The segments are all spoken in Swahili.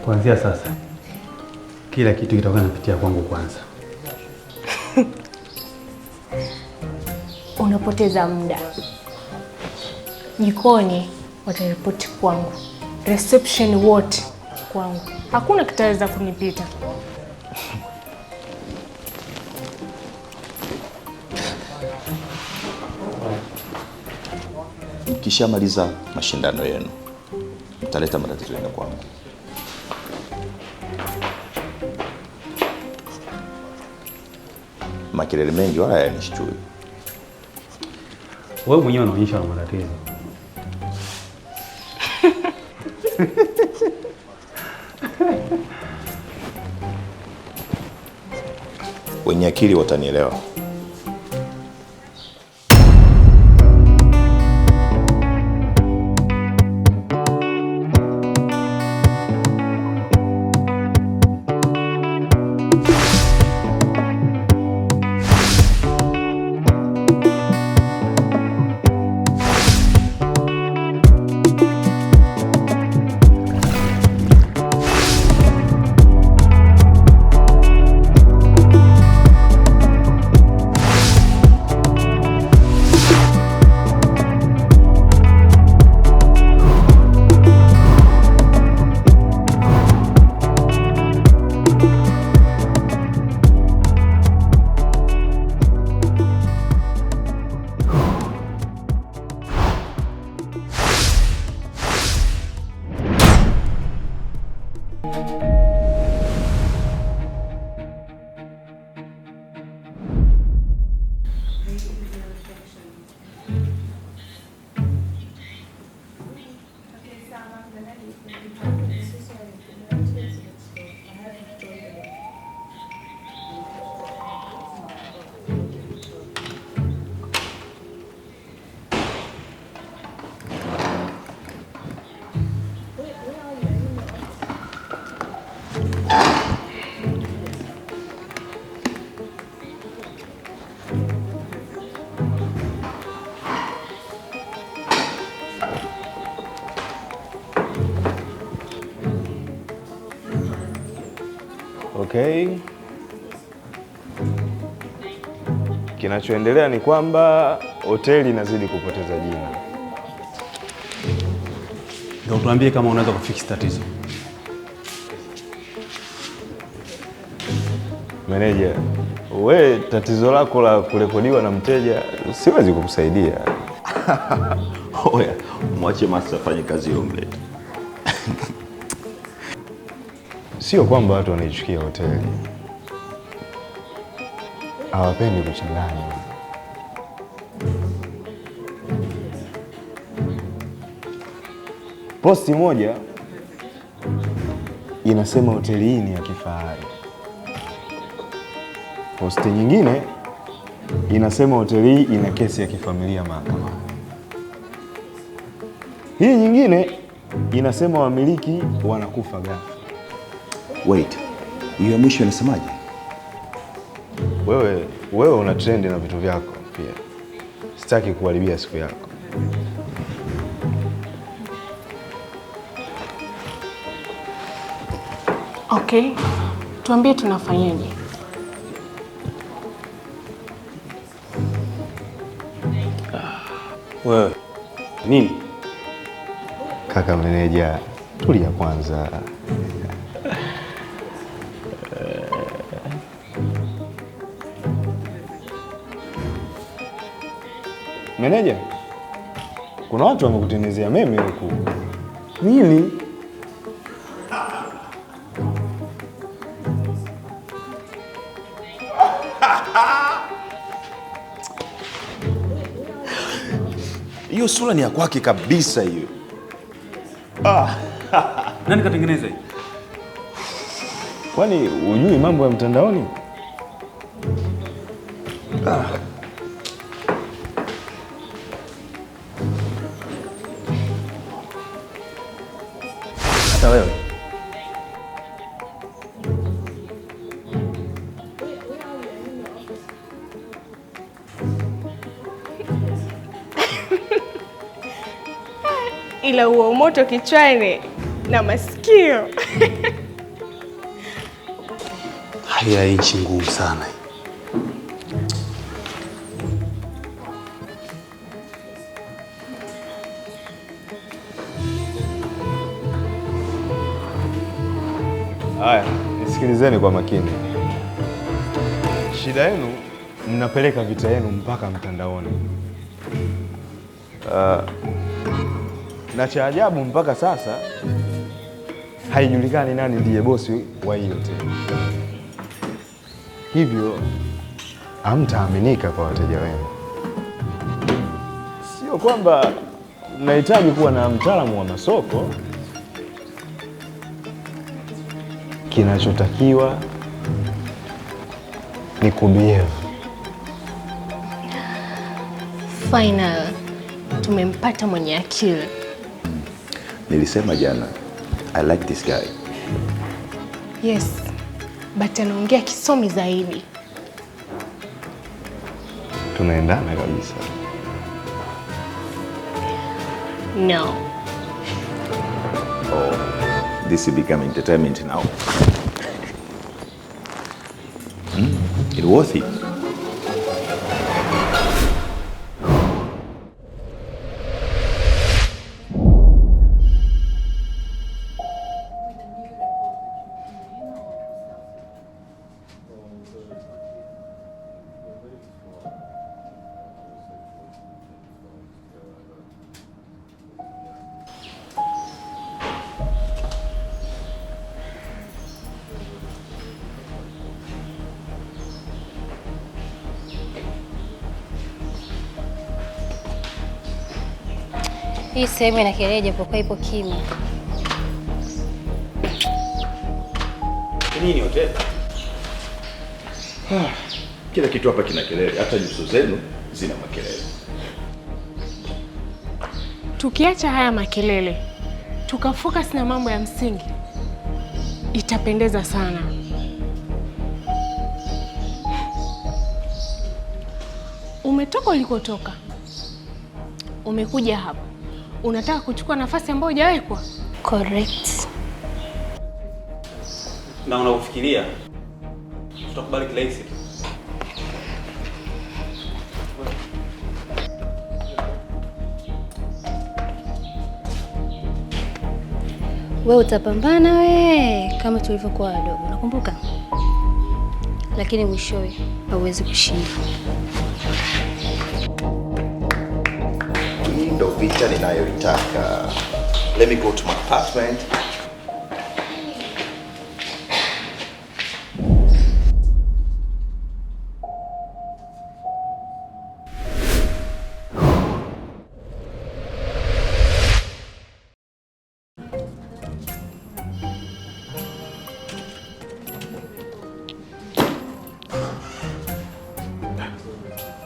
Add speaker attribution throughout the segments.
Speaker 1: Kuanzia sasa kila kitu kitakuwa kinapitia kwangu kwanza.
Speaker 2: Unapoteza muda. Jikoni wataripoti kwangu, reception wote kwangu, hakuna kitaweza kunipita.
Speaker 3: Mkishamaliza mashindano yenu mtaleta matatizo yenu kwangu. Makelele mengi wala hayanishtui.
Speaker 1: Wewe mwenyewe unaonyesha una matatizo.
Speaker 3: Wenye akili watanielewa.
Speaker 4: Okay. Kinachoendelea ni kwamba hoteli inazidi kupoteza jina.
Speaker 1: Ndio tuambie kama unaweza kufix tatizo.
Speaker 4: Meneja, we tatizo lako la kurekodiwa na mteja siwezi kukusaidia.
Speaker 3: Oya, mwache master afanye kazi hiyo mlete.
Speaker 4: Sio kwamba watu wanaichukia hoteli. Hawapendi kuchanganya. Posti moja inasema hoteli hii ni ya kifahari. Posti nyingine inasema hoteli hii ina kesi ya kifamilia mahakamani. Hii nyingine inasema wamiliki wanakufa ghafla.
Speaker 3: Wait, hiyo ya mwisho inasemaje?
Speaker 4: Wewe una trend na vitu vyako pia. Sitaki kuharibia siku yako.
Speaker 2: Okay, tuambie tunafanyaje?
Speaker 1: Wewe nini?
Speaker 4: Kaka meneja, tulia kwanza. Meneja, kuna watu wamekutengenezea meme huku.
Speaker 1: Nini?
Speaker 3: Hiyo sura ni ya kwake kabisa hiyo.
Speaker 1: Nani katengeneza hii?
Speaker 4: Kwani hujui mambo ya mtandaoni?
Speaker 1: Hata wewe.
Speaker 2: ila huo moto kichwani na masikio.
Speaker 1: Haya, nchi ngumu sana.
Speaker 4: Haya, nisikilizeni kwa makini. Shida yenu, mnapeleka vita yenu mpaka mtandaoni. Na cha ajabu mpaka sasa haijulikani nani ndiye bosi wa hiyo hoteli. Hivyo hamtaaminika kwa wateja wenu. Sio kwamba mnahitaji kuwa na mtaalamu wa masoko. Kinachotakiwa ni kubehave.
Speaker 2: Final, tumempata mwenye akili.
Speaker 3: Nilisema jana, I like this guy.
Speaker 2: Yes, but anaongea kisomi zaidi.
Speaker 4: Tunaendana kabisa.
Speaker 2: No.
Speaker 3: Oh, this will become entertainment now. It worth it.
Speaker 5: Hii sehemu ina kelele japokuwa ipo kimya.
Speaker 3: Nini hoteli? Kila kitu hapa kina kelele, hata nyuso zenu zina makelele.
Speaker 2: Tukiacha haya makelele, tukafocus na mambo ya msingi, itapendeza sana. Umetoka ulikotoka, umekuja hapa, unataka kuchukua nafasi ambayo hujawekwa?
Speaker 5: Correct.
Speaker 1: Na unakufikiria tutakubali kirahisi?
Speaker 5: Wewe utapambana kama tulivyokuwa wadogo, unakumbuka? Lakini mwishowe hauwezi kushinda.
Speaker 3: Hii ndo vita ninayoitaka. Let me go to my apartment.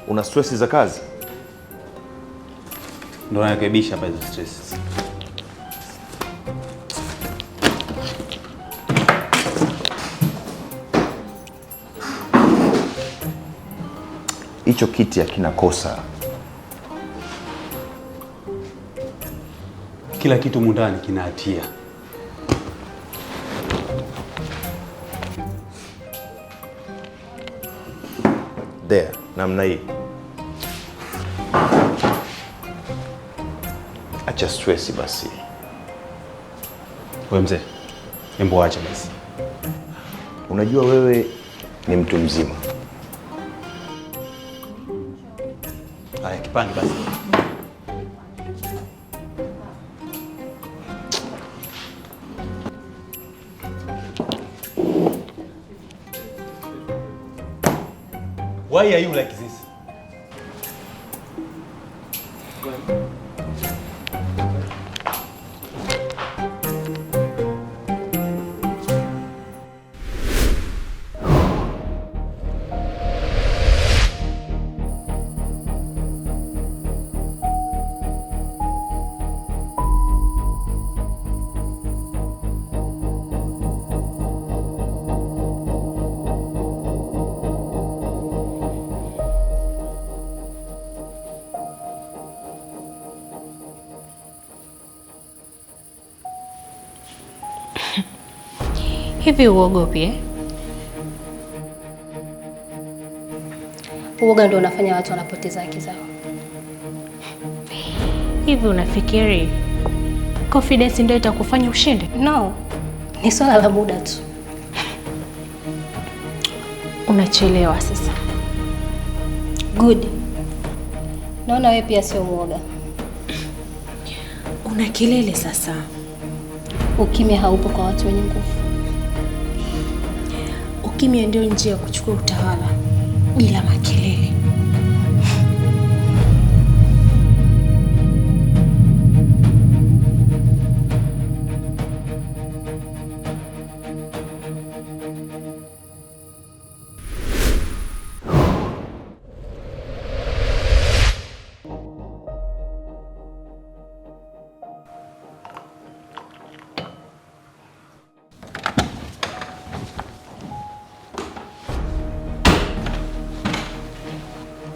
Speaker 3: Una stress za kazi?
Speaker 1: Ndio narekebisha hapa hizo stress.
Speaker 3: Hicho kiti hakina kosa.
Speaker 1: Kila kitu mundani kina hatia.
Speaker 3: There, namna hii. Acha stress basi.
Speaker 1: Wewe mzee, hebu acha basi.
Speaker 3: Unajua wewe ni mtu mzima.
Speaker 1: Haya, kipange basi. Why are you like this?
Speaker 5: Hivi uogopi eh? Uoga ndio unafanya watu wanapoteza haki zao.
Speaker 2: Hivi unafikiri confidence ndio itakufanya ushinde?
Speaker 5: No, ni swala la muda tu.
Speaker 2: Unachelewa sasa.
Speaker 5: Good. Naona wewe pia sio muoga.
Speaker 2: Una kelele sasa.
Speaker 5: Ukimya haupo kwa watu wenye nguvu.
Speaker 2: Ukimya ndio njia ya kuchukua utawala bila makelele.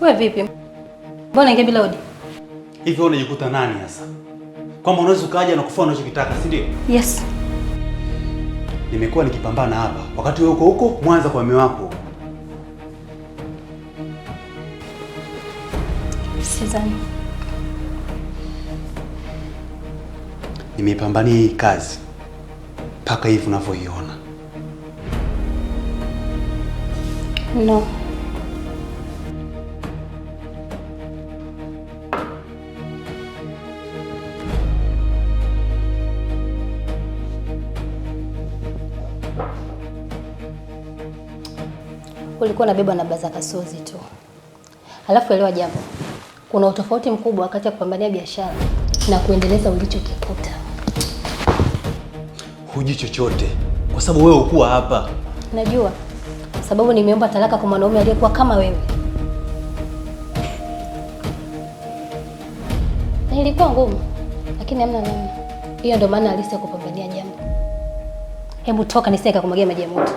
Speaker 5: Wewe vipi? Mbona ingia bila odi?
Speaker 1: Hivi wewe unajikuta nani sasa? Kwamba unaweza ukaja na kufanya unachokitaka, si ndio?
Speaker 5: Yes.
Speaker 1: Nimekuwa nikipambana hapa wakati wewe uko huko Mwanza kwa mume wako.
Speaker 5: Sidhani.
Speaker 1: Nimepambania hii kazi mpaka hivi unavyoiona.
Speaker 5: No. Ulikuwa unabeba na baza kasozi tu. Alafu elewa jambo. Kuna utofauti mkubwa wakati ya kupambania biashara na kuendeleza ulichokikuta.
Speaker 1: Hujui chochote kwa sababu wewe ukuwa hapa.
Speaker 5: Najua. Sababu nimeomba talaka kwa mwanaume aliyekuwa kama wewe. Na ilikuwa ngumu, lakini hamna namna. Hiyo ndio maana halisi ya kupambania jambo. Hebu toka niseka kumwagia maji ya moto.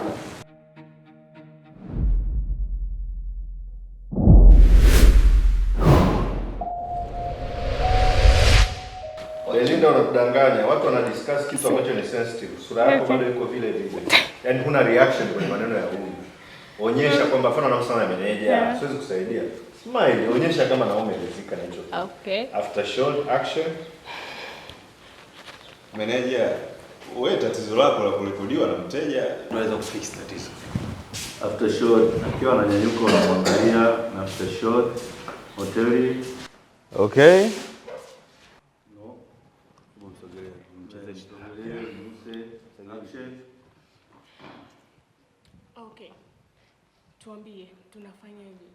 Speaker 4: Linda, unatudanganya. Watu wana discuss kitu ambacho ni sensitive. Sura yako bado iko vile vile. Yaani huna reaction kwenye maneno ya huyu. Onyesha kwamba mfano anamsana na meneja, siwezi kusaidia. Smile, onyesha kama Naomi alizika na hicho.
Speaker 2: Okay.
Speaker 4: After shot action. Meneja, wewe tatizo lako la kurekodiwa na mteja,
Speaker 1: Unaweza kufix tatizo.
Speaker 4: after shot akiwa ananyanyuka unamwangalia na after shot hoteli. Okay.
Speaker 2: Okay. Tuambie tunafanyaje?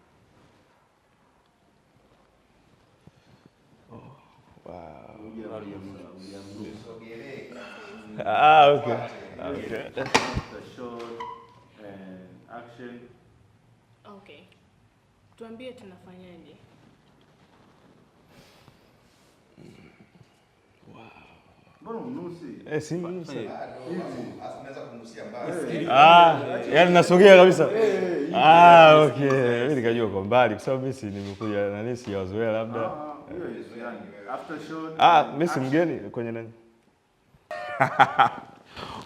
Speaker 4: Okay. Okay. The shot and action.
Speaker 2: Okay. Tuambie tunafanyaje?
Speaker 4: Mbona unusi?
Speaker 3: Si mnusi.
Speaker 4: Asinaweza kunusia mbali. Yaani nasogea kabisa. Okay. Mimi nikajua kwa mbali kwa sababu mimi si nimekuja na nini sijazoea labda. Hiyo izoeani. After shot. Mimi si mgeni kwenye nani?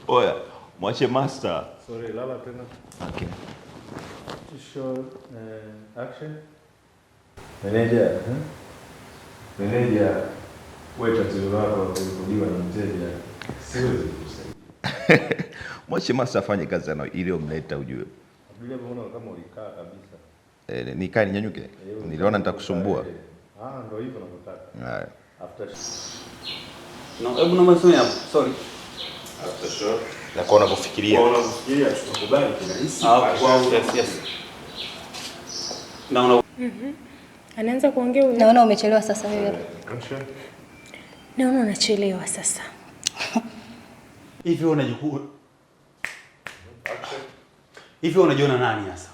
Speaker 4: Oya, mwache master.
Speaker 1: Sorry, lala tena.
Speaker 4: Okay.
Speaker 1: Shot action. Meneja, Meneja, wewe tatizo lako la kurekodiwa na mteja. Siwezi kusaidia.
Speaker 3: Mwache master afanye kazi iliyomleta ujue.
Speaker 1: Bila unaona kama ulikaa kabisa.
Speaker 3: Nikae ninyanyuke. Niliona nitakusumbua.
Speaker 1: Ndio hivyo nakutaka.
Speaker 3: Haya.
Speaker 1: After no, hebu naomba sema hapo. Sorry.
Speaker 4: After shot.
Speaker 3: Na kwa unavyofikiria.
Speaker 4: Kwa unavyofikiria tukubali kirahisi.
Speaker 1: Yes. Naona
Speaker 2: Anaanza kuongea huyo.
Speaker 5: Naona umechelewa sasa wewe.
Speaker 4: Action.
Speaker 2: Naona unachelewa sasa.
Speaker 1: hivi unajikuta hivi unajiona nani sasa?